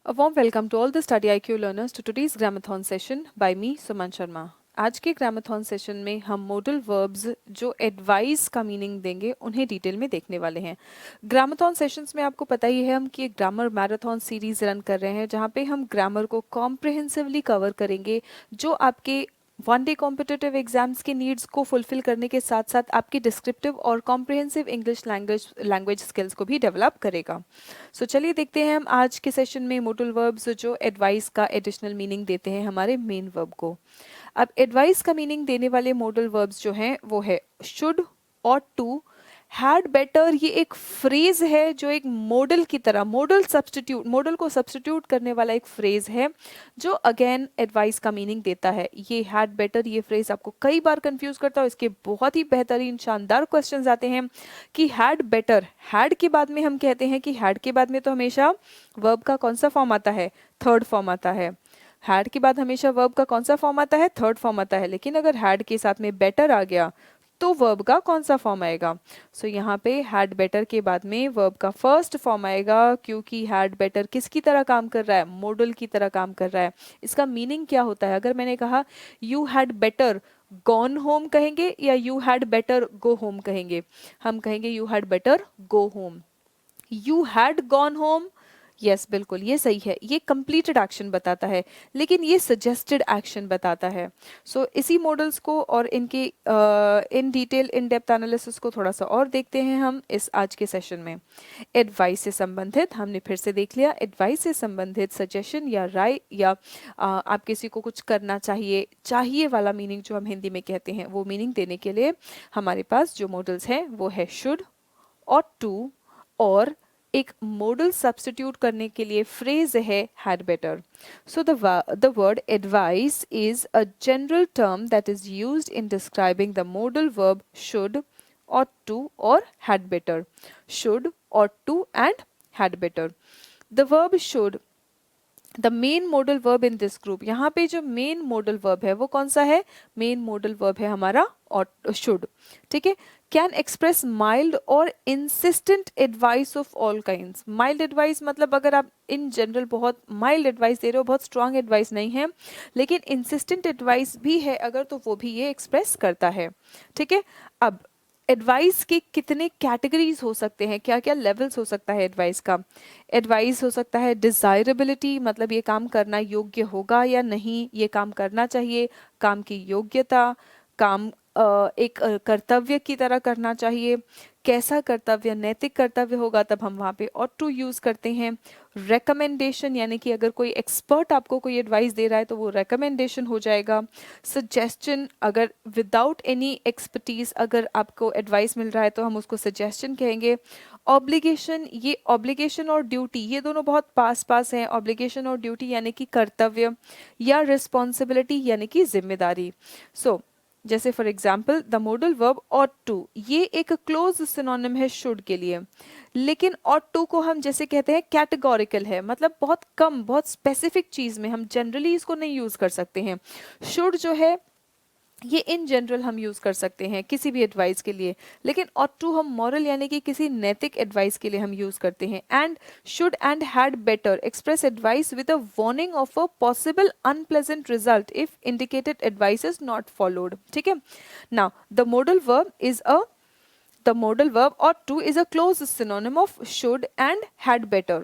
A warm welcome to all the Study IQ learners to today's Grammathon session by me, Suman Sharma. आज के ग्रामाथन session में हम modal verbs जो advice का meaning देंगे उन्हें डिटेल में देखने वाले हैं। ग्रामाथन सेशंस में आपको पता ही है हम कि एक ग्रामर मैराथन सीरीज रन कर रहे हैं जहां पे हम ग्रामर को कॉम्प्रिहेंसिवली कवर करेंगे, जो आपके वन डे कॉम्पिटिटिव एग्जाम्स के नीड्स को फुलफिल करने के साथ साथ आपकी डिस्क्रिप्टिव और कॉम्प्रिहेंसिव इंग्लिश लैंग्वेज स्किल्स को भी डेवलप करेगा। सो चलिए देखते हैं हम आज के सेशन में मॉडल वर्ब्स जो एडवाइस का एडिशनल मीनिंग देते हैं हमारे मेन वर्ब को। अब एडवाइस का मीनिंग देने वाले मॉडल वर्ब्स जो हैं वो है should, ought to, had better. ये एक फ्रेज है जो एक मॉडल की तरह मॉडल को सब्स्टिट्यूट करने वाला एक फ्रेज है जो अगेन एडवाइस का मीनिंग देता है। ये हैड बेटर ये फ्रेज आपको कई बार कंफ्यूज करता है। इसके बहुत ही बेहतरीन शानदार क्वेश्चंस आते हैं कि हैड बेटर, हैड के बाद में हम कहते हैं कि हैड के बाद में तो हमेशा वर्ब का कौन सा फॉर्म आता है? थर्ड फॉर्म आता है। हैड के बाद हमेशा वर्ब का कौन सा फॉर्म आता है? थर्ड फॉर्म आता है। लेकिन अगर हैड के साथ में बेटर आ गया तो वर्ब का कौन सा फॉर्म आएगा? सो यहाँ पे हैड बेटर के बाद में वर्ब का फर्स्ट फॉर्म आएगा, क्योंकि हैड बेटर किसकी तरह काम कर रहा है? मॉडल की तरह काम कर रहा है। इसका मीनिंग क्या होता है? अगर मैंने कहा you had better gone home कहेंगे या you had better go home कहेंगे? हम कहेंगे you had better go home. You had gone home, yes बिल्कुल ये सही है, ये कंप्लीटेड एक्शन बताता है, लेकिन ये सजेस्टेड एक्शन बताता है। सो इसी मॉडल्स को और इनके in detail in depth analysis को थोड़ा सा और देखते हैं हम इस आज के सेशन में। एडवाइस से संबंधित हमने फिर से देख लिया। एडवाइस से संबंधित सजेशन या राय या आप किसी को कुछ करना चाहिए वाला मीनिंग जो हम हिंदी में कहते हैं, वो मीनिंग देने के लिए हमारे पास जो मॉडल्स हैं वो है शुड और टू, और एक मॉडल सब्स्टिट्यूट करने के लिए फ्रेज है had better. So the word advice is a general term that is used in describing the model verb should ought to और had better. Should ought to and had better. The verb should, the main model verb in this group, यहाँ पे जो main model verb है वो कौन सा है? Main model verb है हमारा और शुड। ठीक है। कैन एक्सप्रेस माइल्ड और insistent advice of all kinds. Mild advice मतलब अगर आप इन जनरल बहुत माइल्ड एडवाइस दे रहे हो, बहुत स्ट्रांग एडवाइस नहीं है, लेकिन इंसिस्टेंट एडवाइस भी है अगर, तो वो भी ये एक्सप्रेस करता है। ठीक है। अब एडवाइस के कितने कैटेगरीज हो सकते हैं, क्या क्या लेवल्स हो सकता है एडवाइस का? एडवाइस हो सकता है डिजायरेबिलिटी, मतलब ये काम करना योग्य होगा या नहीं, ये काम करना चाहिए, काम की योग्यता, काम एक कर्तव्य की तरह करना चाहिए, कैसा कर्तव्य, नैतिक कर्तव्य होगा तब हम वहाँ पे ऑट टू यूज करते हैं। रेकमेंडेशन, यानी कि अगर कोई एक्सपर्ट आपको कोई एडवाइस दे रहा है तो वो रेकमेंडेशन हो जाएगा। सजेस्शन, अगर विदाउट एनी एक्सपर्टीज अगर आपको एडवाइस मिल रहा है तो हम उसको सजेशन कहेंगे। ऑब्लिगेशन, ये ऑब्लिगेशन और ड्यूटी ये दोनों बहुत पास पास हैं। ऑब्लिगेशन और ड्यूटी यानी कि कर्तव्य, या रिस्पॉन्सिबिलिटी यानी कि जिम्मेदारी। सो जैसे for example the modal verb ought to, ये एक क्लोज सिनोनिम है शुड के लिए, लेकिन ought to को हम जैसे कहते हैं कैटेगोरिकल है, मतलब बहुत कम, बहुत स्पेसिफिक चीज में, हम जनरली इसको नहीं यूज कर सकते हैं। शुड जो है ये इन जनरल हम यूज कर सकते हैं किसी भी एडवाइस के लिए, लेकिन ought to हम मॉरल यानी कि किसी नैतिक एडवाइस के लिए हम यूज करते हैं। And should and had better express advice with a warning of a possible unpleasant result if indicated advice is not followed. ठीक है। Now the modal verb is a the modal verb ought to is a close synonym of should and had better।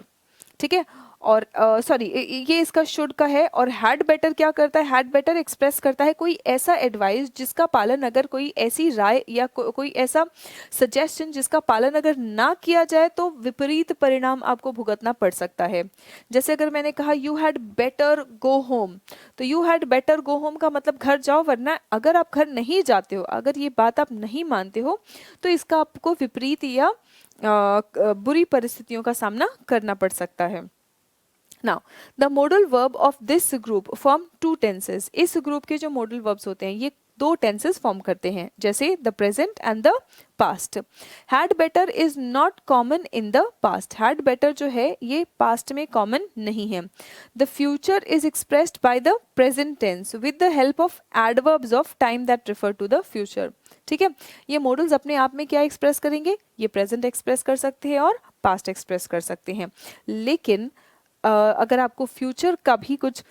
ठीक है। और sorry ये इसका should का है, और हैड बेटर क्या करता है? हैड बेटर एक्सप्रेस करता है कोई ऐसा एडवाइस जिसका पालन, अगर कोई ऐसी राय या कोई ऐसा सजेशन जिसका पालन अगर ना किया जाए तो विपरीत परिणाम आपको भुगतना पड़ सकता है। जैसे अगर मैंने कहा you had better go home, तो you had better go home का मतलब घर जाओ, वरना अगर आप घर नहीं जाते हो, अगर ये बात आप नहीं मानते हो, तो इसका आपको विपरीत या बुरी परिस्थितियों का सामना करना पड़ सकता है। Now, the modal verb of this group form two tenses। इस ग्रुप के जो मॉडल वर्ब्स होते हैं ये दो टेंसेस फॉर्म करते हैं, जैसे the present and the past. Had better is not common in the past. Had better जो है ये पास्ट में कॉमन नहीं है। The future is expressed by the present tense with the help of adverbs of time that refer to the future. ठीक है। ये models अपने आप में क्या एक्सप्रेस करेंगे? ये प्रेजेंट एक्सप्रेस कर सकते हैं और पास्ट एक्सप्रेस कर सकते हैं, लेकिन अगर आपको फ्यूचर का भी कुछ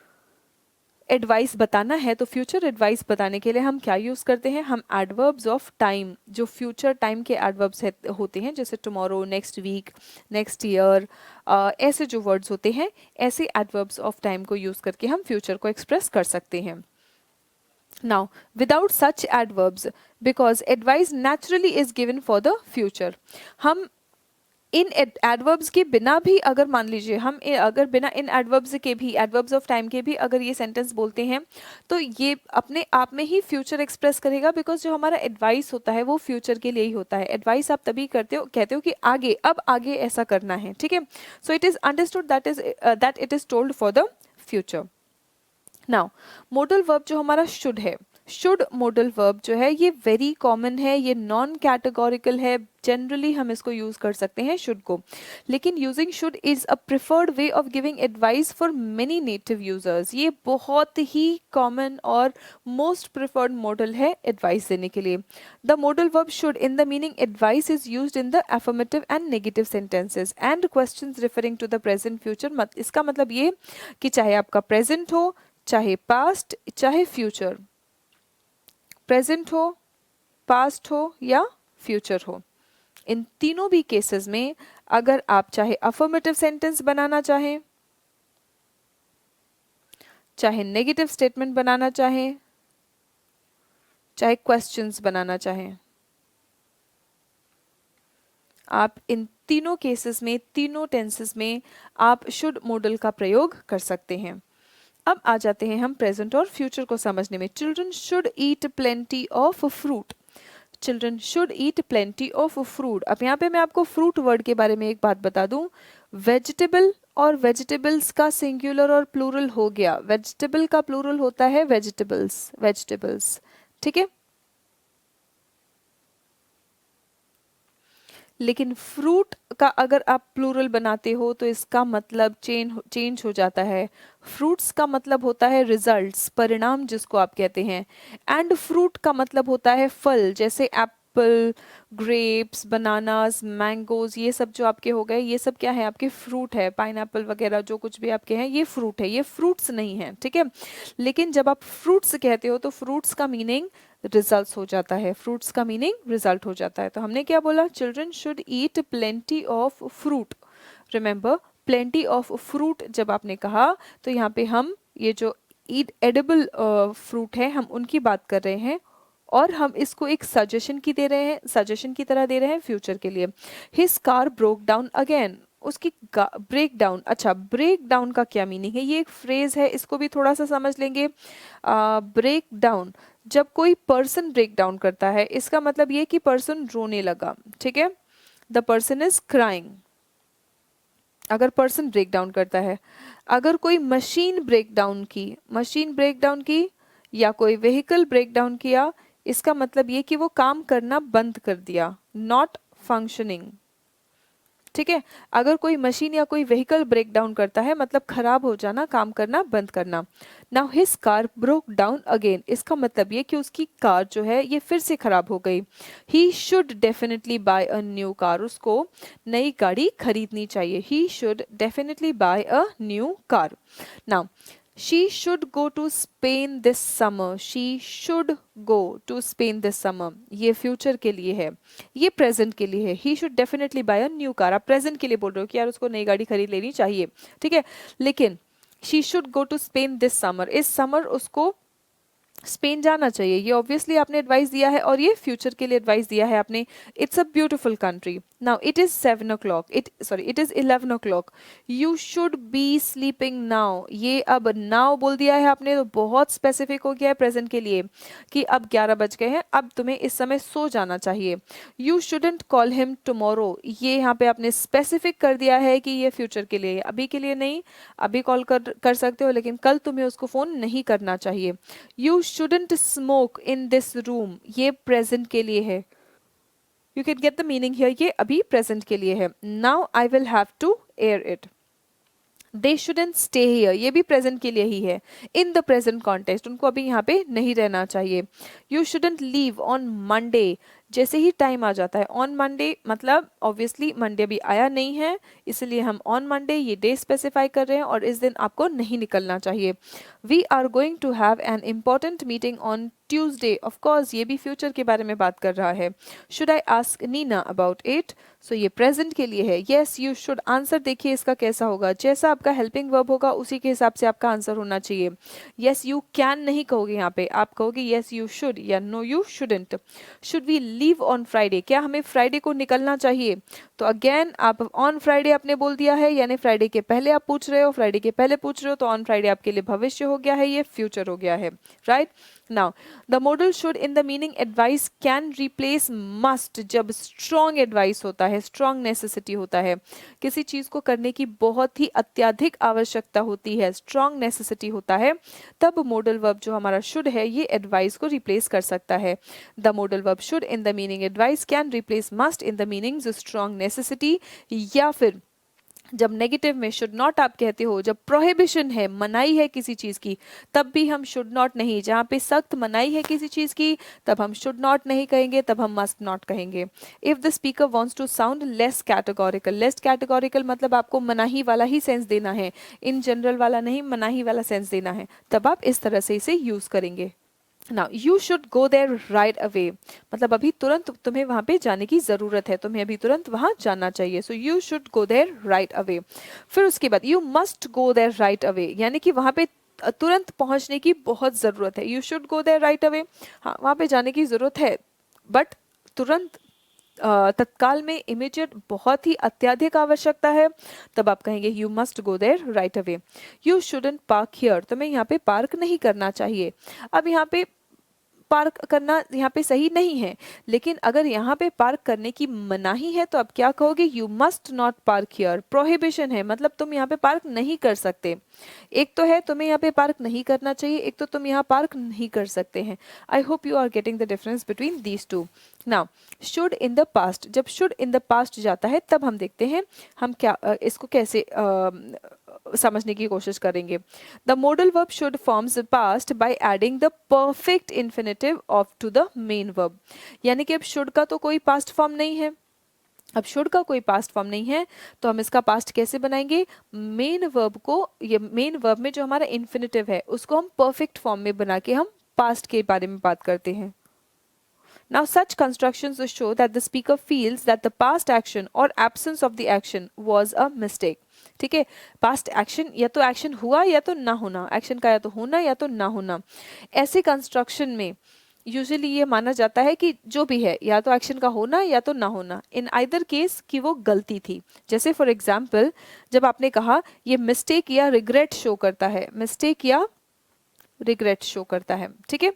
एडवाइस बताना है तो फ्यूचर एडवाइस बताने के लिए हम क्या यूज़ करते हैं, हम एडवर्ब्स ऑफ टाइम, जो फ्यूचर टाइम के एडवर्ब्स होते हैं जैसे tomorrow, next week, next year, ऐसे जो वर्ड्स होते हैं, ऐसे एडवर्ब्स ऑफ टाइम को यूज़ करके हम फ्यूचर को एक्सप्रेस कर सकते हैं. Now, without such adverbs, because advice naturally is given for the future, हम इन एडवर्ब्स के बिना भी, अगर मान लीजिए हम अगर बिना इन एडवर्ब्स के भी, एडवर्ब्स ऑफ टाइम के भी अगर ये सेंटेंस बोलते हैं तो ये अपने आप में ही फ्यूचर एक्सप्रेस करेगा, बिकॉज जो हमारा एडवाइस होता है वो फ्यूचर के लिए ही होता है. एडवाइस आप तभी करते हो, कहते हो कि आगे, अब आगे ऐसा करना है, ठीक है. So it is understood that it is told for the future. Now model verb जो हमारा शुड है, शुड मोडल वर्ब जो है ये वेरी कॉमन है, ये नॉन कैटेगोरिकल है, जनरली हम इसको यूज कर सकते हैं शुड को. लेकिन using should is a preferred way of giving advice for many native users. ये बहुत ही कॉमन और मोस्ट प्रिफर्ड मॉडल है एडवाइस देने के लिए. The model verb should in the meaning advice is used in the affirmative and negative sentences and questions referring to the present future. इसका मतलब ये कि चाहे आपका प्रेजेंट हो, चाहे पास्ट, चाहे फ्यूचर, प्रेजेंट हो, पास्ट हो या फ्यूचर हो, इन तीनों भी केसेस में अगर आप चाहे अफर्मेटिव सेंटेंस बनाना चाहें, चाहे नेगेटिव स्टेटमेंट बनाना चाहें, चाहे क्वेश्चंस बनाना चाहें, आप इन तीनों केसेस में, तीनों टेंसेस में आप शुड मॉडल का प्रयोग कर सकते हैं. अब आ जाते हैं हम प्रेजेंट और फ्यूचर को समझने में. Children should eat plenty of fruit. Children should eat plenty of fruit. अब यहाँ पे मैं आपको फ्रूट वर्ड के बारे में एक बात बता दूं. वेजिटेबल और वेजिटेबल्स का सिंगुलर और प्लूरल हो गया. वेजिटेबल का प्लूरल होता है वेजिटेबल्स, वेजिटेबल्स, ठीक है. लेकिन फ्रूट का अगर आप प्लूरल बनाते हो तो इसका मतलब चेंज हो जाता है. फ्रूट्स का मतलब होता है रिजल्ट्स, परिणाम जिसको आप कहते हैं. एंड फ्रूट का मतलब होता है फल, जैसे एप्पल, ग्रेप्स, बनानास, मैंगोज, ये सब जो आपके हो गए, ये सब क्या है, आपके फ्रूट है. पाइनएप्पल वगैरह जो कुछ भी आपके हैं ये फ्रूट है, ये फ्रूट्स नहीं है, ठीक है. लेकिन जब आप फ्रूट्स कहते हो तो फ्रूट्स का मीनिंग रिजल्ट्स हो जाता है, फ्रूट्स का मीनिंग रिजल्ट हो जाता है. तो हमने क्या बोला, children should eat plenty of fruit. Remember, plenty of fruit जब आपने कहा तो यहाँ पे हम ये जो ईट एडिबल फ्रूट है हम उनकी बात कर रहे हैं, और हम इसको एक सजेशन की दे रहे हैं, सजेशन की तरह दे रहे हैं फ्यूचर के लिए. His car broke down again. उसकी ब्रेक डाउन. अच्छा, ब्रेक डाउन का क्या मीनिंग है, ये एक फ्रेज है, इसको भी थोड़ा सा समझ लेंगे. ब्रेक डाउन, जब कोई पर्सन ब्रेक डाउन करता है इसका मतलब ये कि पर्सन रोने लगा, ठीक है. द पर्सन इज क्राइंग अगर पर्सन ब्रेक डाउन करता है. अगर कोई मशीन ब्रेक डाउन की, मशीन ब्रेक डाउन की या कोई व्हीकल ब्रेक डाउन किया, इसका मतलब ये कि वो काम करना बंद कर दिया, नॉट फंक्शनिंग, ठीक है. अगर कोई मशीन या कोई व्हीकल ब्रेक डाउन करता है मतलब खराब हो जाना, काम करना बंद करना. Now his car broke down again, इसका मतलब ये कि उसकी कार जो है ये फिर से खराब हो गई. He should definitely buy a new car, उसको नई गाड़ी खरीदनी चाहिए. He should definitely buy a new car. Now she should go to Spain this summer. She should go to Spain this summer. ये फ्यूचर के लिए है, ये प्रेजेंट के लिए है. He should definitely buy a new car. आप present के लिए बोल रहे हो कि यार उसको नई गाड़ी खरीद लेनी चाहिए, ठीक है. लेकिन she should go to Spain this summer, इस समर उसको स्पेन जाना चाहिए. ये ऑब्वियसली आपने एडवाइस दिया है और ये फ्यूचर के लिए एडवाइस दिया है आपने. It's a beautiful country. Now it is 7 o'clock, it is 11 o'clock. You should be sleeping now. ये अब नाउ बोल दिया है आपने तो बहुत स्पेसिफिक हो गया है प्रेजेंट के लिए कि अब 11 बज गए हैं, अब तुम्हें इस समय सो जाना चाहिए. You shouldn't call him tomorrow, ये यहाँ पे आपने स्पेसिफिक कर दिया है कि ये फ्यूचर के लिए, अभी के लिए नहीं. अभी कॉल कर सकते हो लेकिन कल तुम्हें उसको फोन नहीं करना चाहिए. You shouldn't smoke in this room, ये प्रेजेंट के लिए है. You can get the meaning here, ये अभी प्रेजेंट के लिए है. Now I will have to air it. They shouldn't stay here, ये भी प्रेजेंट के लिए ही है. In the present context, उनको अभी यहाँ पे नहीं रहना चाहिए. You shouldn't leave on Monday, जैसे ही टाइम आ जाता है ऑन मंडे, मतलब ऑब्वियसली मंडे अभी आया नहीं है, इसलिए हम ऑन मंडे ये डे स्पेसिफाई कर रहे हैं और इस दिन आपको नहीं निकलना चाहिए। We are going to have an important meeting on Tuesday, of course ये भी फ्यूचर के बारे में बात कर रहा है। Should I ask Nina about it, so ये प्रेजेंट के लिए है। यस यू शुड, आंसर देखिए इसका कैसा होगा, जैसा आपका हेल्पिंग वर्ब होगा उसी के हिसाब से आपका आंसर होना चाहिए। यस यू कैन नहीं कहोगे यहाँ पे, आप कहोगे यस यू शुड या no you shouldn't. Should we leave on Friday, क्या हमें फ्राइडे को निकलना चाहिए, तो अगेन आप ऑन फ्राइडे आपने बोल दिया है, यानी फ्राइडे के पहले आप पूछ रहे हो, फ्राइडे के पहले पूछ रहे हो, तो ऑन फ्राइडे आपके लिए भविष्य हो गया है, ये फ्यूचर हो गया है, right. Now the model should in the meaning advice can replace must, जब स्ट्रॉन्ग एडवाइस होता है, स्ट्रॉन्ग नेसेसिटी होता है, किसी चीज को करने की बहुत ही अत्यधिक आवश्यकता होती है, स्ट्रॉन्ग नेसेसिटी होता है, तब मॉडल वर्ब जो हमारा शुड है ये एडवाइस को रिप्लेस कर सकता है। The model verb should in the meaning advice can replace must in the meaning strong necessity, या फिर जब नेगेटिव में शुड नॉट आप कहते हो, जब प्रोहिबिशन है, मनाही है किसी चीज की, तब भी हम शुड नॉट नहीं, जहाँ पे सख्त मनाही है किसी चीज की तब हम शुड नॉट नहीं कहेंगे, तब हम मस्ट नॉट कहेंगे। If the speaker wants to sound less categorical, less categorical मतलब आपको मनाही वाला ही सेंस देना है, इन जनरल वाला नहीं, मनाही वाला सेंस देना है, तब आप इस तरह से इसे यूज करेंगे। Now you should go there right away, मतलब अभी तुरंत तुम्हें वहां पे जाने की जरूरत है, तुम्हें अभी तुरंत वहां जाना चाहिए, so you should go there right away. फिर उसके बाद you must go there right away, यानी कि वहां पे तुरंत पहुंचने की बहुत जरूरत है, you should go there right away, हाँ वहां पे जाने की जरूरत है, बट तुरंत तत्काल में, इमीडिएट, बहुत ही अत्यधिक आवश्यकता है, तब आप कहेंगे you must go there right away. You shouldn't park here, तुम्हें यहाँ पे पार्क नहीं करना चाहिए। अब यहाँ पे पार्क करना यहाँ पे सही नहीं है, लेकिन अगर यहाँ पे पार्क करने की मनाही है तो आप क्या कहोगे, you must not park here, prohibition है, मतलब तुम यहाँ पे पार्क नहीं कर सकते। एक तो है तुम्हें यहाँ पे पार्क नहीं करना चाहिए, एक तो तुम यहाँ पार्क नहीं कर सकते हैं। I hope you are getting the difference between these two. Now should in the past, जब शुड इन द पास्ट जाता है तब हम देखते हैं हम क्या इसको कैसे समझने की कोशिश करेंगे। The model verb should forms past by adding the perfect infinitive of to the main verb, यानी कि अब शुड का तो कोई पास्ट फॉर्म नहीं है, अब शुड का कोई पास्ट फॉर्म नहीं है, तो हम इसका पास्ट कैसे बनाएंगे, मेन वर्ब को, ये मेन वर्ब में जो हमारा इन्फिनेटिव है उसको हम परफेक्ट फॉर्म में बना के हम पास्ट के बारे में बात करते हैं। Now, such constructions show that the speaker feels that the past action or absence of the action was a mistake. ठीक है, पास्ट एक्शन या तो एक्शन हुआ या तो ना होना, एक्शन का या तो होना या तो ना होना, ऐसे कंस्ट्रक्शन में यूजुअली ये माना जाता है कि जो भी है या तो एक्शन का होना या तो ना होना, इन आइदर केस कि वो गलती थी। जैसे फॉर एग्जाम्पल जब आपने कहा ये मिस्टेक या रिग्रेट शो करता है, मिस्टेक या रिग्रेट शो करता है, ठीक है।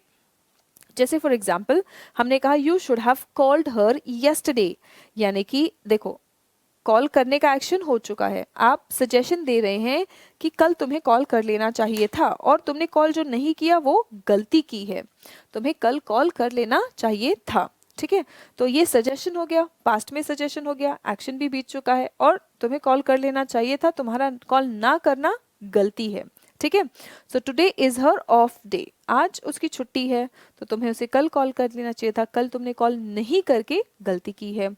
जैसे फॉर एग्जाम्पल हमने कहा you should have called her yesterday, यानी कि देखो कॉल करने का एक्शन हो चुका है, आप सजेशन दे रहे हैं कि कल तुम्हें कॉल कर लेना चाहिए था और तुमने कॉल जो नहीं किया वो गलती की है, तुम्हें कल कॉल कर लेना चाहिए था, ठीक है। तो ये सजेशन हो गया, पास्ट में सजेशन हो गया, एक्शन भी बीत चुका है और तुम्हें कॉल कर लेना चाहिए था, तुम्हारा कॉल ना करना गलती है, ठीक है। So today is her of day, आज उसकी छुट्टी है तो तुम्हें उसे कल कॉल कर लेना चाहिए था, कल तुमने कॉल नहीं करके गलती की है।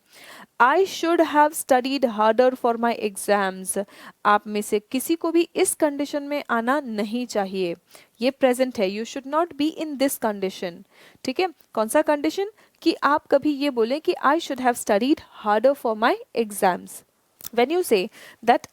आई should have studied harder for my exams, आप में से किसी को भी इस कंडीशन में आना नहीं चाहिए, ये प्रेजेंट है, you should not be in this condition, ठीक है। कौन सा कंडीशन, कि आप कभी ये बोलें कि आई should have studied harder for my exams. When you say that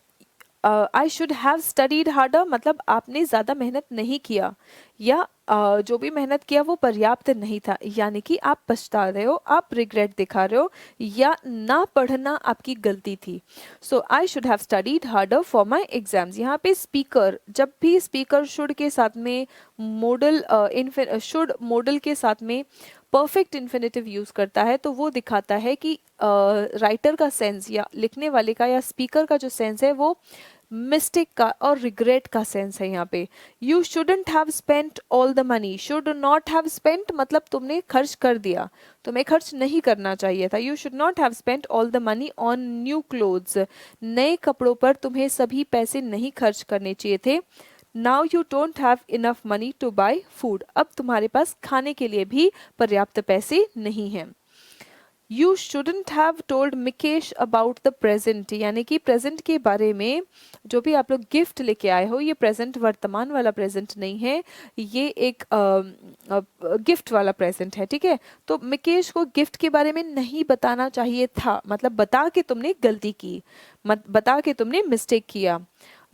I should have studied harder, मतलब आपने ज़्यादा मेहनत नहीं किया या जो भी मेहनत किया वो पर्याप्त नहीं था, यानी कि आप पछता रहे हो, आप रिग्रेट दिखा रहे हो या ना पढ़ना आपकी गलती थी। So I should have studied harder for my exams, यहाँ पे स्पीकर, जब भी स्पीकर शुड के साथ में मॉडल शुड मॉडल के साथ में परफेक्ट इन्फिनेटिव यूज करता है तो वो दिखाता है कि राइटर का सेंस या लिखने वाले का या स्पीकर का जो सेंस है वो मिस्टेक का और रिग्रेट का सेंस है यहाँ पे। You shouldn't have spent all the money, should not have spent मतलब तुमने खर्च कर दिया, तुम्हें खर्च नहीं करना चाहिए था। You should not have spent all the money on new clothes, नए कपड़ों पर तुम्हें सभी पैसे नहीं खर्च करने चाहिए थे। Now you don't have enough money to buy food, अब तुम्हारे पास खाने के लिए भी पर्याप्त पैसे नहीं हैं। You shouldn't have told Mikesh about the present, यानी कि प्रेजेंट के बारे में जो भी आप लोग गिफ्ट लेके आए हो, ये प्रेजेंट वर्तमान वाला प्रेजेंट नहीं है, ये एक गिफ्ट वाला प्रेजेंट है, ठीक है। तो मिकेश को गिफ्ट के बारे में नहीं बताना चाहिए था, मतलब बता के तुमने गलती की, मत बता के तुमने मिस्टेक किया,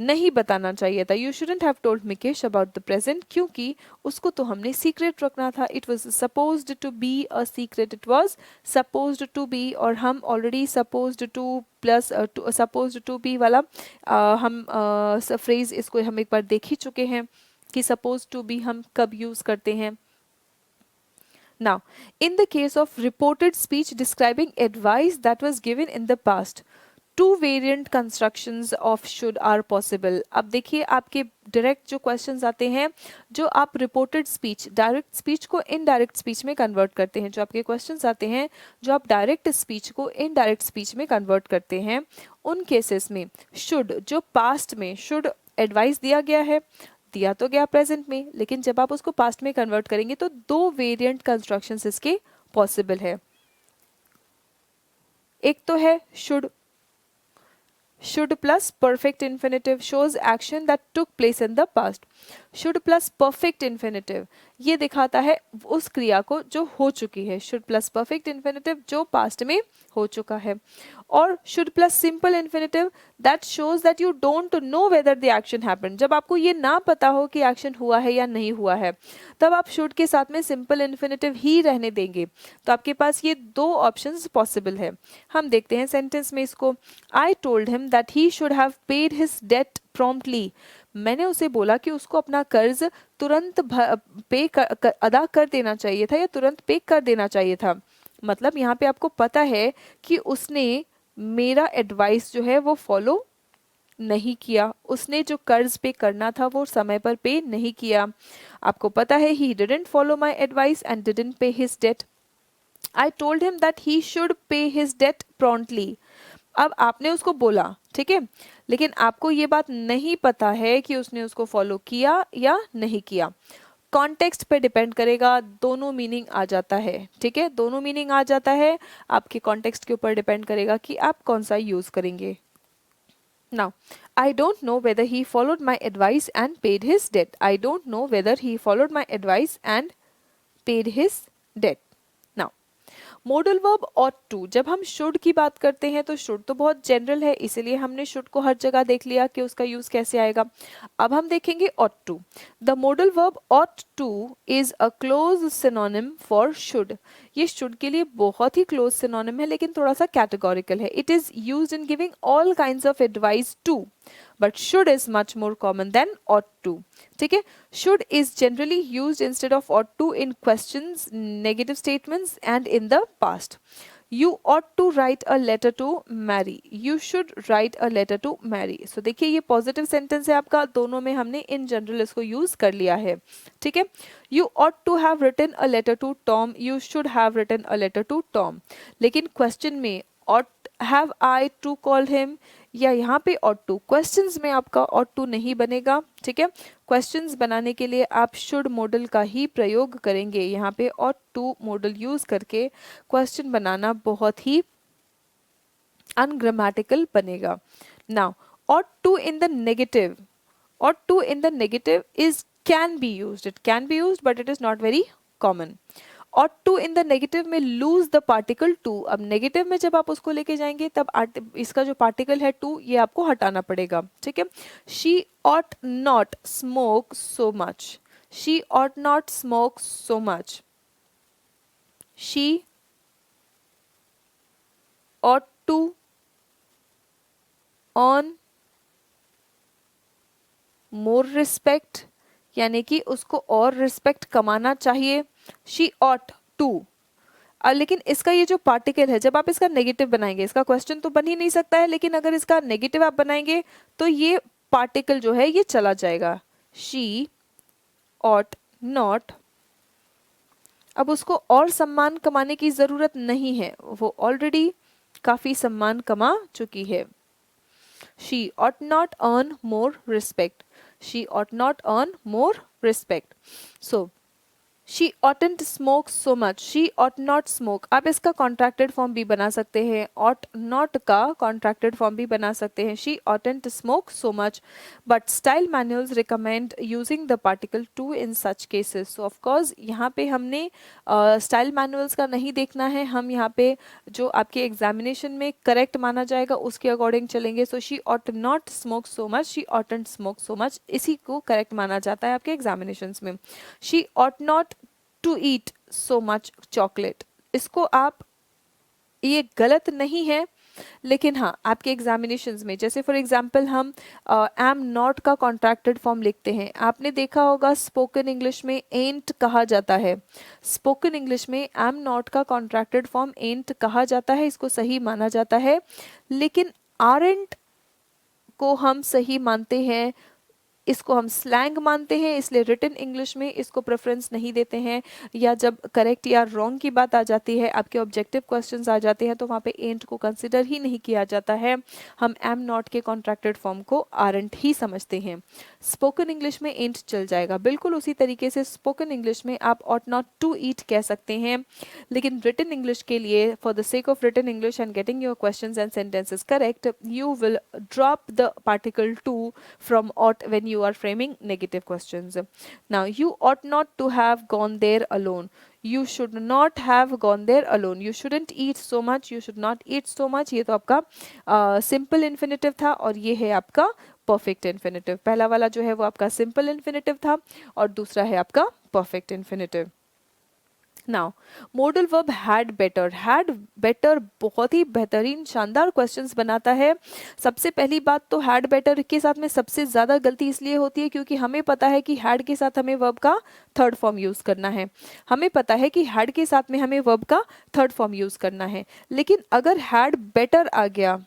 नहीं बताना चाहिए था। You shouldn't have told Mikesh about the present, क्योंकि उसको तो हमने सीक्रेट रखना था। It was supposed to be a secret, it was supposed to be, और हम already supposed to plus supposed to be वाला हम फ्रेज इसको हम एक बार देख ही चुके हैं कि सपोज टू बी हम कब यूज करते हैं। Now, in the case of reported speech describing advice that was given in the past, two variant constructions of should are possible. अब देखिए आपके डायरेक्ट जो क्वेश्चंस आते हैं, जो आप रिपोर्टेड स्पीच डायरेक्ट स्पीच को इनडायरेक्ट स्पीच में कन्वर्ट करते हैं, जो आपके क्वेश्चंस आते हैं जो आप डायरेक्ट स्पीच को इनडायरेक्ट स्पीच में कन्वर्ट करते हैं, उन केसेस में शुड जो पास्ट में शुड एडवाइस दिया गया है, दिया तो गया प्रेजेंट में, लेकिन जब आप उसको पास्ट में कन्वर्ट करेंगे तो दो वेरिएंट कंस्ट्रक्शंस इसके पॉसिबल है। एक तो है should plus perfect infinitive shows action that took place in the past. should plus perfect infinitive ये दिखाता है उस क्रिया को जो हो चुकी है, should plus perfect infinitive जो past में हो चुका है, और should plus simple infinitive that shows that you don't know whether the action happened, जब आपको ये ना पता हो कि एक्शन हुआ है या नहीं हुआ है, तब आप should के साथ में simple infinitive ही रहने देंगे। तो आपके पास ये दो ऑप्शंस पॉसिबल है। हम देखते हैं सेंटेंस में इसको। I told him that he should have paid his debt promptly, मैंने उसे बोला कि उसको अपना कर्ज तुरंत अदा कर देना चाहिए था या तुरंत पे कर देना चाहिए था। मतलब यहाँ पे आपको पता है कि उसने मेरा एडवाइस जो है वो फॉलो नहीं किया, उसने जो कर्ज पे करना था वो समय पर पे नहीं किया। आपको पता है he didn't follow my advice and didn't pay his debt. I told him that he should pay his debt promptly. अब आपने उसको बोला, ठीक है, लेकिन आपको ये बात नहीं पता है कि उसने उसको फॉलो किया या नहीं किया। कॉन्टेक्स्ट पे डिपेंड करेगा, दोनों मीनिंग आ जाता है, ठीक है, दोनों मीनिंग आ जाता है, आपके कॉन्टेक्स्ट के ऊपर डिपेंड करेगा कि आप कौन सा यूज करेंगे। Now, I don't know whether he followed my advice and paid his debt. I don't know whether he followed my advice and paid his debt. Now, modal verb ought to, जब हम should की बात करते हैं तो should तो बहुत general है, इसीलिए हमने should को हर जगह देख लिया कि उसका यूज कैसे आएगा। अब हम देखेंगे ought to. The modal verb ought to is a close synonym for should. ये should के लिए बहुत ही close synonym है, लेकिन थोड़ा सा categorical है। It is used in giving all kinds of advice to, but should is much more common than ought to. ठीक है, should is generally used instead of ought to in questions, negative statements and in the past. You ought to write a letter to Mary. You should write a letter to Mary. So देखिए ये positive sentence है आपका, दोनों में हमने in general इसको use कर लिया है, ठीक है। You ought to have written a letter to Tom. You should have written a letter to Tom. लेकिन क्वेश्चन में ought have I to call him या यहाँ पे ought to, क्वेश्चंस में आपका ought to नहीं बनेगा, ठीक है। क्वेश्चंस बनाने के लिए आप should मॉडल का ही प्रयोग करेंगे, यहाँ पे ought to मॉडल यूज करके क्वेश्चन बनाना बहुत ही अनग्रामेटिकल बनेगा। Now ought to in the negative, ought to in the negative is can be used, it can be used but it is not very common. ought to in the negative में lose the particle to, अब negative में जब आप उसको लेके जाएंगे तब इसका जो particle है to ये आपको हटाना पड़ेगा, ठीक है। she ought not smoke so much, she ought not smoke so much, she ought to earn more respect, यानी कि उसको और रिस्पेक्ट कमाना चाहिए। शी ought to, लेकिन इसका ये जो पार्टिकल है जब आप इसका नेगेटिव बनाएंगे, इसका क्वेश्चन तो बन ही नहीं सकता है, लेकिन अगर इसका नेगेटिव आप बनाएंगे तो ये पार्टिकल जो है ये चला जाएगा। शी ought not, अब उसको और सम्मान कमाने की जरूरत नहीं है, वो ऑलरेडी काफी सम्मान कमा चुकी है। She ought not earn more respect. She ought not earn more respect. So, she oughtn't smoke so much, she ought not smoke, आप इसका कॉन्ट्रैक्टेड फॉर्म भी बना सकते हैं, ऑट नॉट का कॉन्ट्रैक्टेड फॉर्म भी बना सकते हैं, she oughtn't smoke so much, but style manuals recommend using the particle to in such cases. So of course यहाँ पे हमने स्टाइल मैनुअल्स का नहीं देखना है, हम यहाँ पे जो आपके एग्जामिनेशन में करेक्ट माना जाएगा उसके अकॉर्डिंग चलेंगे। So she ought not smoke so much, she oughtn't smoke so much, इसी को करेक्ट माना जाता है आपके एग्जामिनेशंस में। She ought not to eat so much chocolate, इसको आप, ये गलत नहीं है, लेकिन हाँ आपके एग्जामिनेशंस में जैसे फॉर एग्जांपल हम एम नॉट का कॉन्ट्रैक्टेड फॉर्म लिखते हैं, आपने देखा होगा स्पोकन इंग्लिश में एंट कहा जाता है, स्पोकन इंग्लिश में एम नॉट का कॉन्ट्रैक्टेड फॉर्म एंट कहा जाता है, इसको सही माना जाता है, लेकिन आरंट को हम सही मानते हैं, इसको हम स्लैंग मानते हैं, इसलिए रिटन इंग्लिश में इसको प्रेफरेंस नहीं देते हैं। या जब करेक्ट या रॉन्ग की बात आ जाती है, आपके ऑब्जेक्टिव क्वेश्चंस आ जाते हैं, तो वहाँ पे एंट को कंसिडर ही नहीं किया जाता है, हम एम नॉट के कॉन्ट्रैक्टेड फॉर्म को आरंट ही समझते हैं। स्पोकन इंग्लिश में एंट चल जाएगा, बिल्कुल उसी तरीके से स्पोकन इंग्लिश में आप ऑट नॉट टू ईट कह सकते हैं, लेकिन रिटन इंग्लिश के लिए for the sake of written English and getting your questions and sentences correct, you will drop the particle to from ought when you are framing negative questions. Now, you ought not to have gone there alone. You should not have gone there alone. You shouldn't eat so much. You should not eat so much. ये तो आपका simple infinitive था और ये है आपका perfect infinitive. पहला वाला जो है वो आपका simple infinitive था और दूसरा है आपका perfect infinitive. Now model verb had better बहुत ही बेहतरीन शानदार क्वेश्चंस बनाता है। सबसे पहली बात तो हैड बेटर के साथ में सबसे ज़्यादा गलती इसलिए होती है क्योंकि हमें पता है कि हैड के साथ हमें वर्ब का थर्ड फॉर्म यूज़ करना है, हमें पता है कि हैड के साथ में हमें वर्ब का थर्ड फॉर्म यूज़ करना है, लेकिन अगर हैड बेटर आ गया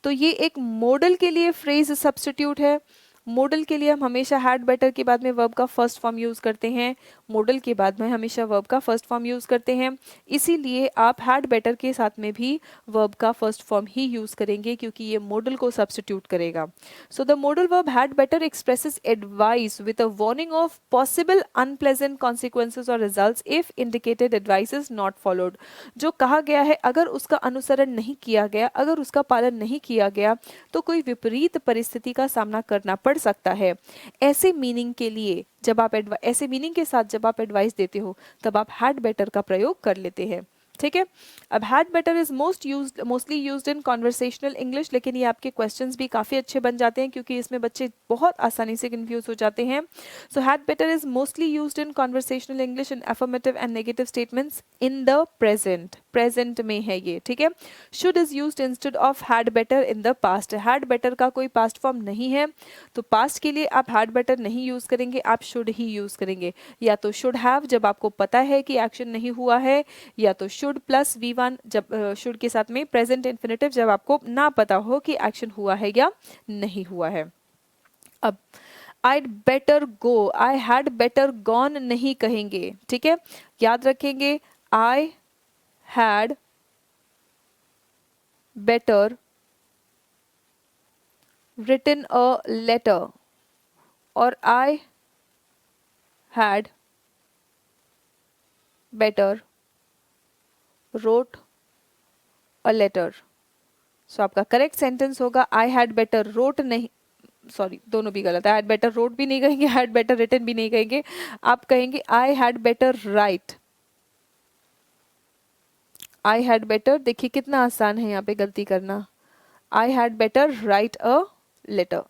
तो ये एक मॉडल के लिए फ्रेज सब्स्टिट्यूट है। मॉडल के लिए हम हमेशा हैड बेटर के बाद में वर्ब का फर्स्ट फॉर्म यूज़ करते हैं, मॉडल के बाद में हमेशा वर्ब का फर्स्ट फॉर्म यूज़ करते हैं, इसीलिए आप हैड बेटर के साथ में भी वर्ब का फर्स्ट फॉर्म ही यूज़ करेंगे क्योंकि ये मॉडल को सब्स्टिट्यूट करेगा। So the model verb had better expresses advice with a warning of possible unpleasant consequences और results if indicated advice is not followed. जो कहा गया है अगर उसका अनुसरण नहीं किया गया, अगर उसका पालन नहीं किया गया तो कोई विपरीत परिस्थिति का सामना करना पड़ सकता है। ऐसे मीनिंग के लिए जब आप ऐसे मीनिंग के साथ जब आप एडवाइस देते हो तब आप हैड बेटर का प्रयोग कर लेते हैं। ठीक है, अब had better is mostly used in conversational English, लेकिन ये आपके क्वेश्चंस भी काफ़ी अच्छे बन जाते हैं क्योंकि इसमें बच्चे बहुत आसानी से कंफ्यूज हो जाते हैं। So had better is mostly used in conversational English in affirmative and negative statements in the present में है ये। ठीक है, should is used instead of had better in the past. Had better का कोई पास्ट फॉर्म नहीं है तो पास्ट के लिए आप हैड बेटर नहीं यूज करेंगे, आप शुड ही यूज करेंगे। या तो शुड हैव जब आपको पता है कि एक्शन नहीं हुआ है, या तो शुड प्लस V1 जब शुड के साथ में प्रेजेंट इन्फिनेटिव जब आपको ना पता हो कि एक्शन हुआ है या नहीं हुआ है। अब I'd better go, I had better gone नहीं कहेंगे। ठीक है, याद रखेंगे I had better written a letter और I had better wrote a letter। सो आपका करेक्ट सेंटेंस होगा I had better wrote, नहीं सॉरी दोनों भी गलत है, I had better wrote भी नहीं कहेंगे, I had better written भी नहीं कहेंगे, आप कहेंगे I had better write। I had better, देखिए कितना आसान है यहाँ पे गलती करना, I had better write a letter,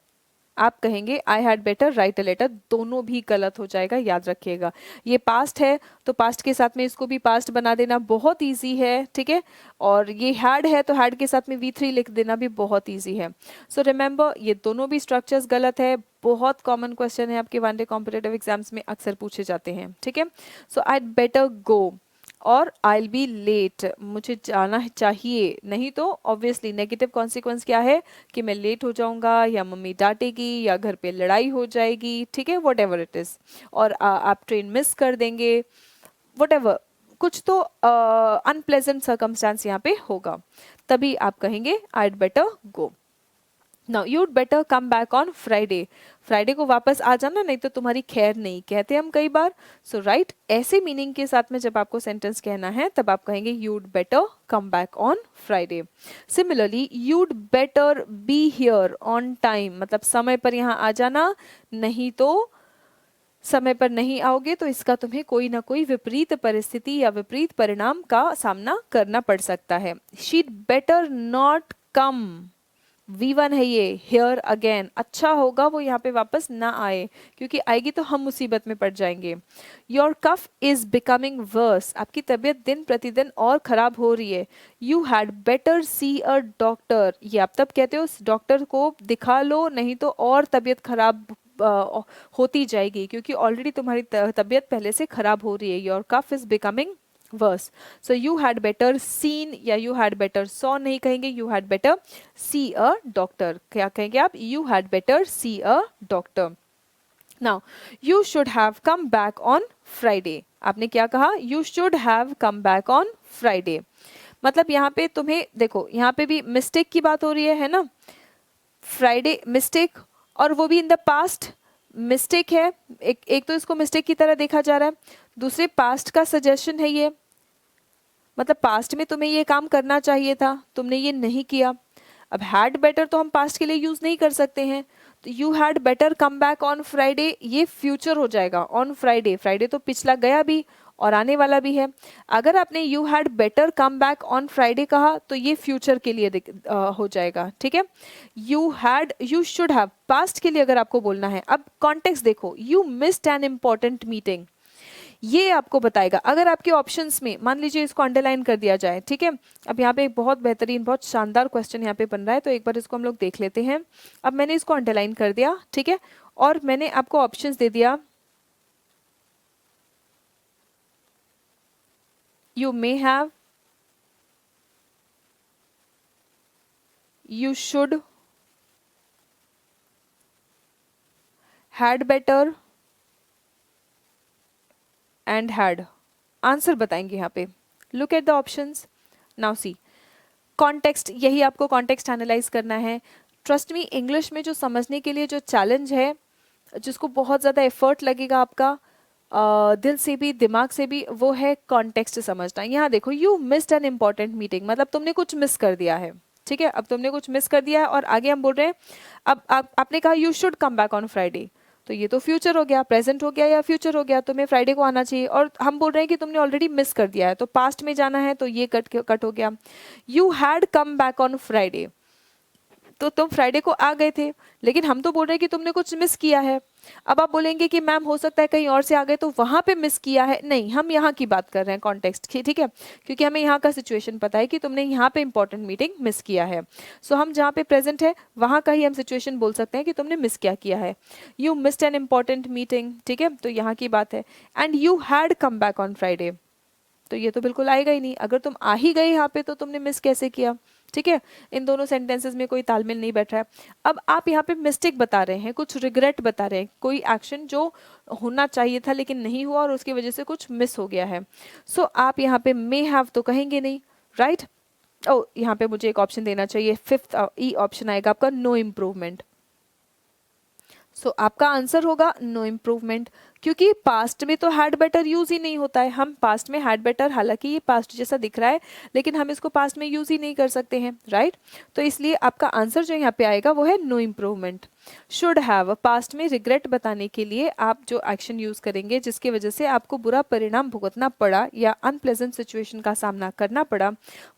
आप कहेंगे I had better write a letter, दोनों भी गलत हो जाएगा, याद रखिएगा। ये पास्ट है तो पास्ट के साथ में इसको भी पास्ट बना देना बहुत इजी है। ठीक है, और ये हैड है तो हैड के साथ में V3 लिख देना भी बहुत इजी है। सो रिमेंबर ये दोनों भी स्ट्रक्चर्स गलत है, बहुत कॉमन क्वेश्चन है आपके वनडे कॉम्पिटेटिव एग्जाम्स में अक्सर पूछे जाते हैं। ठीक है, सो आई बेटर गो और आई बी लेट, मुझे जाना चाहिए, नहीं तो ऑब्वियसली नेगेटिव कॉन्सिक्वेंस क्या है कि मैं लेट हो जाऊंगा या मम्मी डांटेगी या घर पे लड़ाई हो जाएगी। ठीक है, वट एवर इट इज, और आप ट्रेन मिस कर देंगे, वट एवर, कुछ तो अनप्लेजेंट सर्कमस्टांस यहाँ पे होगा, तभी आप कहेंगे I better go. Now you'd better come back on Friday, Friday को वापस आ जाना, नहीं तो तुम्हारी खैर नहीं, कहते हम कई बार। सो राइट, ऐसे मीनिंग के साथ में जब आपको सेंटेंस कहना है तब आप कहेंगे you'd better come back on Friday. Similarly you'd better be here on time, मतलब समय पर यहाँ आ जाना, नहीं तो समय पर नहीं आओगे तो इसका तुम्हें कोई ना कोई विपरीत परिस्थिति या विपरीत परिणाम का सामना करना पड़ सकता है। शीड बेटर नॉट कम, V1 है ये, हेयर अगेन, अच्छा होगा वो यहाँ पे वापस ना आए, क्योंकि आएगी तो हम मुसीबत में पड़ जाएंगे। Your cough is becoming worse, आपकी तबीयत दिन प्रतिदिन और खराब हो रही है। You had better see a doctor, ये आप तब कहते हो डॉक्टर को दिखा लो, नहीं तो और तबीयत खराब होती जाएगी, क्योंकि ऑलरेडी तुम्हारी तबीयत पहले से खराब हो रही है। Your cough is becoming worse, so you had better seen या यू हैड बेटर सॉ नहीं कहेंगे, you had better see a doctor, क्या कहेंगे आप, you had better see a doctor. Now you should have come back on Friday, आपने क्या कहा, you should have come back on Friday, मतलब यहाँ पे तुम्हें देखो, यहाँ पे भी मिस्टेक की बात हो रही है ना, फ्राइडे मिस्टेक, और वो भी इन द पास्ट मिस्टेक है, एक तो इसको मिस्टेक की तरह देखा जा रहा है, दूसरे पास्ट का सजेशन है ये, मतलब पास्ट में तुम्हें ये काम करना चाहिए था, तुमने ये नहीं किया। अब हैड बेटर तो हम पास्ट के लिए यूज नहीं कर सकते हैं, तो you had better come back on Friday ये फ्यूचर हो जाएगा, ऑन फ्राइडे, फ्राइडे तो पिछला गया भी और आने वाला भी है। अगर आपने you had better come back on Friday कहा तो ये फ्यूचर के लिए हो जाएगा, ठीक है। यू शुड हैव पास्ट के लिए अगर आपको बोलना है। अब कॉन्टेक्स्ट देखो, you missed N important meeting, ये आपको बताएगा। अगर आपके ऑप्शंस में मान लीजिए इसको अंडरलाइन कर दिया जाए, ठीक है। अब यहाँ पे एक बहुत बेहतरीन, बहुत शानदार क्वेश्चन यहाँ पे बन रहा है, तो एक बार इसको हम लोग देख लेते हैं। अब मैंने इसको अंडरलाइन कर दिया, ठीक है, और मैंने आपको ऑप्शंस दे दिया, you may have, you should, had better and had. Answer बताएंगे यहाँ पे, look at the options, now see context, यही आपको कॉन्टेक्स्ट एनालाइज करना है। ट्रस्ट मी, इंग्लिश में जो समझने के लिए जो चैलेंज है, जिसको बहुत ज़्यादा एफर्ट लगेगा आपका, दिल से भी दिमाग से भी, वो है कॉन्टेक्स्ट समझना। यहाँ देखो, you missed N important meeting, मतलब तुमने कुछ मिस कर दिया है, ठीक है। अब तुमने कुछ मिस कर दिया है और आगे हम बोल रहे हैं, अब आपने कहा you should come back on Friday, तो ये तो फ्यूचर हो गया, प्रेजेंट हो गया या फ्यूचर हो गया, तुम्हें फ्राइडे को आना चाहिए, और हम बोल रहे हैं कि तुमने ऑलरेडी मिस कर दिया है, तो पास्ट में जाना है, तो ये कट हो गया। You had come back on Friday, तो तुम फ्राइडे को आ गए थे, लेकिन हम तो बोल रहे हैं कि तुमने कुछ मिस किया है। अब आप बोलेंगे कि मैम हो सकता है कहीं और से आ गए तो वहां पे मिस किया है, नहीं, हम यहाँ की बात कर रहे हैं कॉन्टेक्स्ट की, ठीक है, क्योंकि हमें यहाँ का सिचुएशन पता है कि तुमने यहाँ पे इंपॉर्टेंट मीटिंग मिस किया है। सो हम जहाँ पे प्रेजेंट है वहां का ही हम सिचुएशन बोल सकते हैं कि तुमने मिस क्या किया है। You missed N important meeting, ठीक है, तो यहाँ की बात है। And you had come back on Friday, तो ये तो बिल्कुल आएगा ही नहीं, अगर तुम आ ही गए यहाँ पे तो तुमने मिस कैसे किया, ठीक है। इन दोनों सेंटेंसेस में कोई तालमेल नहीं बैठ रहा है। अब आप यहाँ पे मिस्टेक बता रहे हैं, कुछ रिग्रेट बता रहे हैं, कोई एक्शन जो होना चाहिए था लेकिन नहीं हुआ और उसकी वजह से कुछ मिस हो गया है। सो आप यहाँ पे मे हैव तो कहेंगे नहीं, राइट। ओ, यहाँ पे मुझे एक ऑप्शन देना चाहिए, फिफ्थ ई ऑप्शन आएगा आपका, नो इम्प्रूवमेंट। सो आपका आंसर होगा नो इम्प्रूवमेंट, क्योंकि पास्ट में तो हैड बेटर यूज ही नहीं होता है। हम पास्ट में हैड बेटर, हालांकि ये पास्ट जैसा दिख रहा है लेकिन हम इसको पास्ट में यूज ही नहीं कर सकते हैं, राइट। तो इसलिए आपका आंसर जो यहाँ पे आएगा वो है no improvement. Should have, past में रिग्रेट बताने के लिए आप जो एक्शन यूज करेंगे जिसकी वजह से आपको बुरा परिणाम भुगतना पड़ा या अनप्लेजेंट सिचुएशन का सामना करना पड़ा,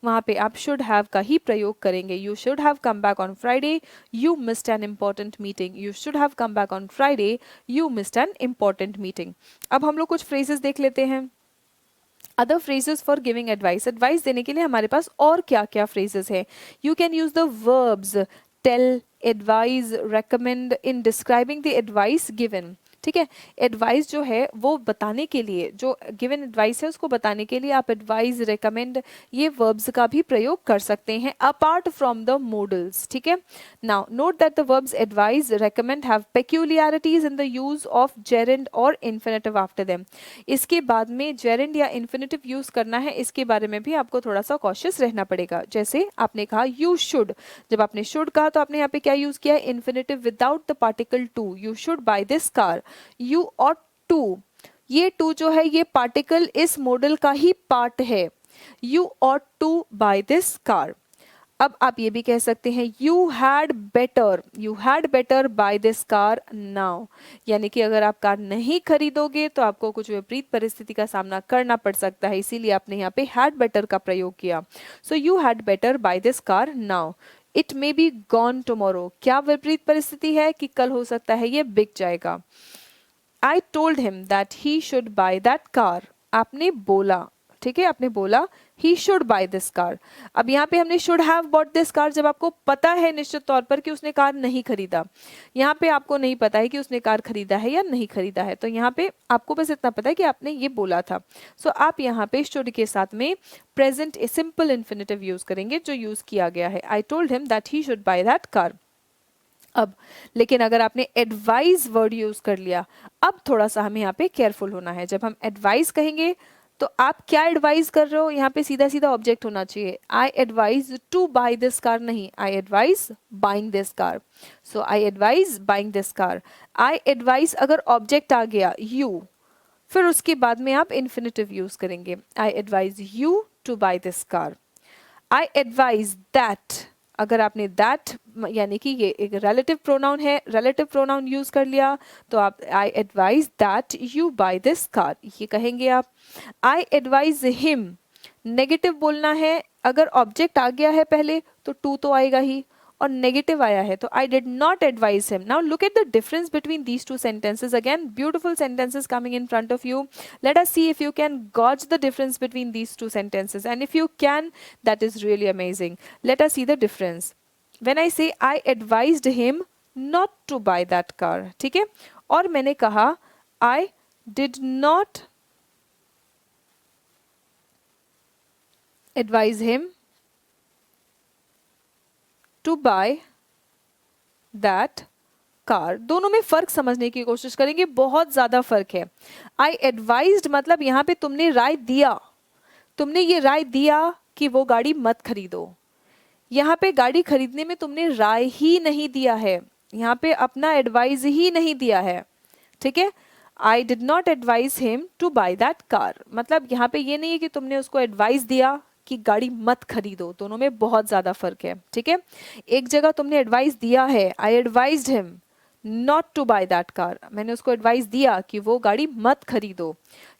वहां पे आप शुड हैव का ही प्रयोग करेंगे। You should have come back on Friday, you missed N important meeting. You should have come back on Friday, you missed N important meeting. अब हम लोग कुछ फ्रेजेस देख लेते हैं, other phrases for giving advice. Advice देने के लिए हमारे पास और क्या क्या फ्रेजेस है। You can use the verbs tell, advise, recommend in describing the advice given, ठीक है। एडवाइस जो है वो बताने के लिए, जो गिवन एडवाइस है उसको बताने के लिए आप एडवाइज, रेकमेंड ये वर्ब्स का भी प्रयोग कर सकते हैं अपार्ट फ्रॉम द मॉडल्स, ठीक है। Now note that the verbs advise, recommend have peculiarities in the use of gerund और इन्फिनेटिव आफ्टर देम। इसके बाद में जेरेंड या इन्फिनेटिव यूज करना है, इसके बारे में भी आपको थोड़ा सा कॉशियस रहना पड़ेगा। जैसे आपने कहा यू शुड, जब आपने शुड कहा तो आपने यहाँ पे क्या यूज किया, infinitive without the particle to. You should buy this car, you ought to, ये टू जो है ये पार्टिकल इस मॉडल का ही पार्ट है। You ought to buy this car. अब आप ये भी कह सकते हैं you had better buy this car now, यानी कि अगर आप कार नहीं खरीदोगे तो आपको कुछ विपरीत परिस्थिति का सामना करना पड़ सकता है, इसीलिए आपने यहाँ पे हैड बेटर का प्रयोग किया। So you had better buy this car now, it may be gone tomorrow, क्या विपरीत परिस्थिति है कि कल हो सकता है ये बिक जाएगा। I told him that he should buy that car, आपने बोला, ठीक है, आपने बोला he should buy this car। अब यहाँ पे हमने should have bought this car, जब आपको पता है निश्चित तौर पर कि उसने कार नहीं खरीदा। यहाँ पे आपको नहीं पता है कि उसने कार खरीदा है या नहीं खरीदा है, तो यहाँ पे आपको बस इतना पता है कि आपने ये बोला था। सो आप यहाँ पे should के साथ में present सिंपल इन्फिनेटिव यूज करेंगे जो यूज किया गया है। I told him that he should buy that car। अब लेकिन अगर आपने एडवाइज वर्ड यूज कर लिया, अब थोड़ा सा हमें यहाँ पे केयरफुल होना है। जब हम एडवाइस कहेंगे तो आप क्या एडवाइज कर रहे हो, यहाँ पे सीधा सीधा ऑब्जेक्ट होना चाहिए। I advise to buy this car नहीं, I advise buying this car. So I advise buying this car. I advise अगर ऑब्जेक्ट आ गया यू, फिर उसके बाद में आप इन्फिनेटिव यूज करेंगे। I advise you to buy this car. I advise that, अगर आपने दैट यानी कि ये एक रिलेटिव प्रोनाउन है, रिलेटिव प्रोनाउन यूज कर लिया तो आप I advise that you buy this car ये कहेंगे आप। आई एडवाइज हिम, नेगेटिव बोलना है, अगर ऑब्जेक्ट आ गया है पहले तो टू तो आएगा ही, और नेगेटिव आया है तो आई did not advise him. Now look at the difference between these two sentences. Again beautiful sentences coming in front of you. Let us see if you can gauge the difference between these two sentences, and if you can, that is really amazing. Let us see the difference. When I say I advised him not to buy that car, ठीक है, और मैंने कहा I did not advise him to buy that car, दोनों में फर्क समझने की कोशिश करेंगे, बहुत ज्यादा फर्क है। आई एडवाइज्ड मतलब यहाँ पे तुमने राय दिया, तुमने ये राय दिया कि वो गाड़ी मत खरीदो। यहाँ पे गाड़ी खरीदने में तुमने राय ही नहीं दिया है, यहाँ पे अपना एडवाइज ही नहीं दिया है, ठीक है। I did not advise him to buy that car, मतलब यहाँ पे ये नहीं है कि तुमने उसको एडवाइस दिया कि गाड़ी मत खरीदो, दोनों में बहुत ज्यादा फर्क है, ठीक है। एक जगह तुमने एडवाइस दिया है, I advised him not to buy that car, मैंने उसको एडवाइस दिया कि वो गाड़ी मत खरीदो।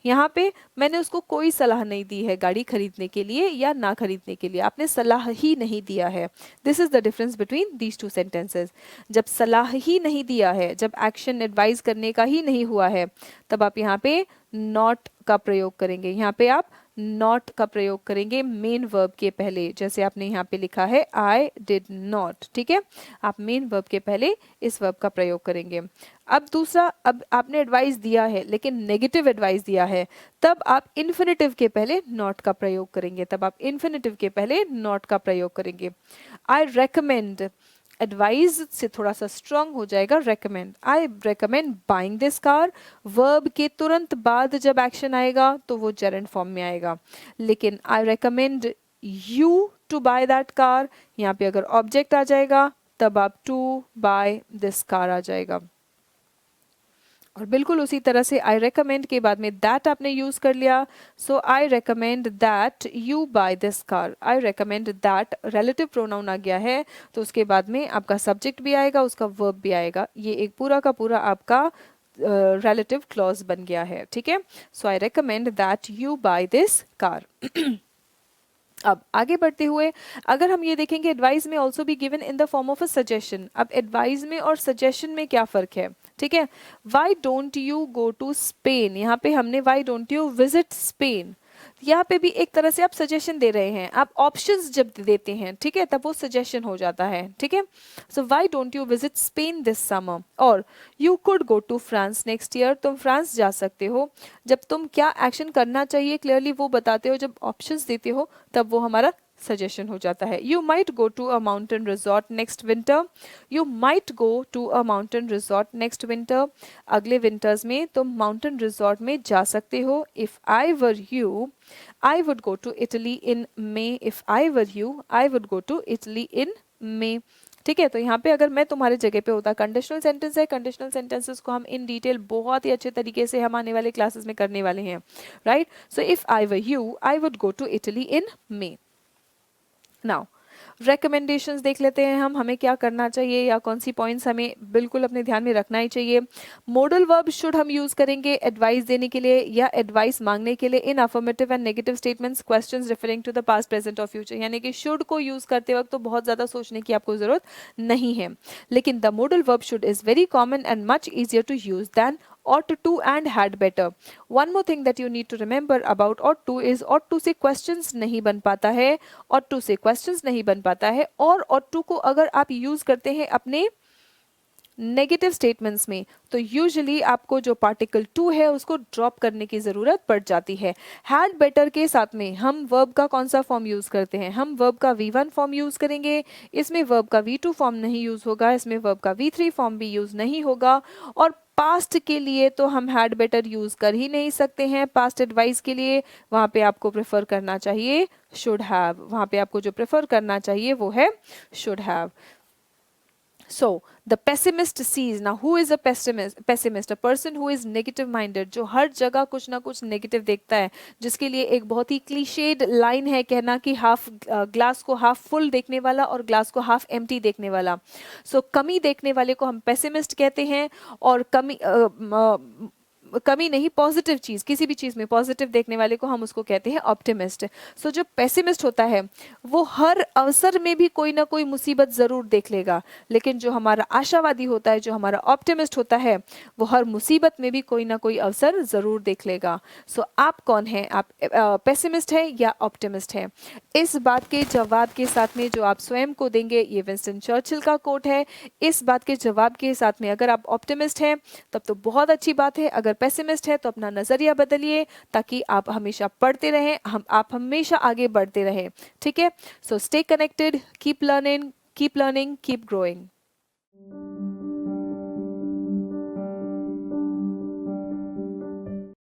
यहाँ पे मैंने उसको कोई सलाह नहीं दी है गाड़ी खरीदने के लिए या ना खरीदने के लिए, आपने सलाह ही नहीं दिया है। This is the difference between these two sentences. जब सलाह ही नहीं दिया है, जब एक्शन एडवाइस करने का ही नहीं हुआ है, तब आप यहाँ पे नॉट का प्रयोग करेंगे। यहाँ पे आप नॉट का प्रयोग करेंगे मेन वर्ब के पहले, जैसे आपने यहाँ पे लिखा है आई डिड नॉट, ठीक है, आप मेन वर्ब के पहले इस वर्ब का प्रयोग करेंगे। अब दूसरा, अब आपने एडवाइस दिया है लेकिन नेगेटिव एडवाइस दिया है, तब आप इन्फिनेटिव के पहले नॉट का प्रयोग करेंगे, तब आप इन्फिनेटिव के पहले नॉट का प्रयोग करेंगे। आई रेकमेंड, एडवाइज से थोड़ा सा स्ट्रांग हो जाएगा recommend. I recommend buying this car, verb के तुरंत बाद जब एक्शन आएगा तो वो जेरेंड फॉर्म में आएगा। लेकिन I recommend you to buy that car, यहाँ पे अगर ऑब्जेक्ट आ जाएगा तब आप टू बाय दिस कार आ जाएगा। और बिल्कुल उसी तरह से आई रेकमेंड के बाद में दैट आपने यूज कर लिया, so I recommend that you buy this car. I recommend that relative pronoun आ गया है तो उसके बाद में आपका सब्जेक्ट भी आएगा, उसका वर्ब भी आएगा, ये एक पूरा का पूरा आपका रिलेटिव क्लॉज बन गया है, ठीक है। So I recommend that you buy this car. अब आगे बढ़ते हुए अगर हम ये देखेंगे एडवाइस में also be given in the form of a suggestion. अब एडवाइस में और सजेशन में क्या फर्क है, ठीक है। Why don't you go to Spain, यहाँ पे हमने why don't you visit Spain, यहाँ पे भी एक तरह से आप सजेशन दे रहे हैं, आप ऑप्शंस जब देते हैं, ठीक है, तब वो सजेशन हो जाता है, ठीक है। So why don't you visit Spain this summer, और you could go to France next year, तुम फ्रांस जा सकते हो। जब तुम क्या एक्शन करना चाहिए क्लियरली वो बताते हो, जब ऑप्शंस देते हो तब वो हमारा सजेशन हो जाता है। You might go to a mountain resort next winter, you might go to a mountain resort next winter, अगले विंटर्स में तुम माउंटेन रिजॉर्ट में जा सकते हो। If I were you I would go to Italy in May, if I were you I would go to Italy in May, ठीक है। तो यहाँ पे अगर मैं तुम्हारे जगह पे होता, कंडीशनल सेंटेंस है, कंडीशनल सेंटेंसेस को हम इन डिटेल बहुत ही अच्छे तरीके से हम आने वाले क्लासेस में करने वाले हैं, right. So if I were you I would go to Italy in May. Now recommendations देख लेते हैं हम, हमें क्या करना चाहिए या कौन सी पॉइंट्स हमें बिल्कुल अपने ध्यान में रखना ही चाहिए। मॉडल वर्ब शुड हम यूज करेंगे एडवाइस देने के लिए या एडवाइस मांगने के लिए in affirmative and negative statements, questions referring to the past present और फ्यूचर, यानी कि शुड को यूज करते वक्त तो बहुत ज्यादा सोचने की आपको जरूरत नहीं है, लेकिन the model verb should is very common and much easier to use than ought to and had better. One more thing that you need to remember about ought to is ought to से questions नहीं बन पाता है, ought to से questions नहीं बन पाता है, और ought to को अगर आप यूज करते हैं अपने नेगेटिव स्टेटमेंट्स में तो यूजुअली आपको जो पार्टिकल टू है उसको ड्रॉप करने की ज़रूरत पड़ जाती है। हैड बेटर के साथ में हम वर्ब का कौन सा फॉर्म यूज़ करते हैं, हम वर्ब का V1 फॉर्म यूज़ करेंगे, इसमें वर्ब का V2 फॉर्म नहीं यूज़ होगा, इसमें वर्ब का V3 फॉर्म भी यूज़ नहीं होगा, और पास्ट के लिए तो हम हैड बेटर यूज़ कर ही नहीं सकते हैं। पास्ट एडवाइस के लिए वहाँ पे आपको प्रेफर करना चाहिए शुड हैव, वहाँ पे आपको जो प्रेफर करना चाहिए वो है should have. So the pessimist sees, now who is a pessimist? A person who is negative minded, जो हर जगह कुछ ना कुछ नेगेटिव देखता है, जिसके लिए एक बहुत ही क्लीशेड लाइन है कहना कि हाफ ग्लास को हाफ फुल देखने वाला और ग्लास को हाफ एम्प्टी देखने वाला। सो कमी देखने वाले को हम पेसिमिस्ट कहते हैं, और कमी नहीं, पॉजिटिव चीज, किसी भी चीज में पॉजिटिव देखने वाले को हम उसको कहते हैं ऑप्टिमिस्ट। सो जो पेसिमिस्ट होता है वो हर अवसर में भी कोई ना कोई मुसीबत जरूर देख लेगा, लेकिन जो हमारा आशावादी होता है, जो हमारा ऑप्टिमिस्ट होता है, वो हर मुसीबत में भी कोई ना कोई अवसर जरूर देख लेगा। सो आप कौन है, आप पेसिमिस्ट है या ऑप्टिमिस्ट है? इस बात के जवाब के साथ में जो आप स्वयं को देंगे, ये विंस्टन चर्चिल का कोट है, इस बात के जवाब के साथ में अगर आप ऑप्टिमिस्ट हैं तब तो बहुत अच्छी बात है, अगर पेसिमिस्ट है तो अपना नजरिया बदलिए ताकि आप हमेशा पढ़ते रहें, आप हमेशा आगे बढ़ते रहें, ठीक है। So stay connected, keep learning, keep growing.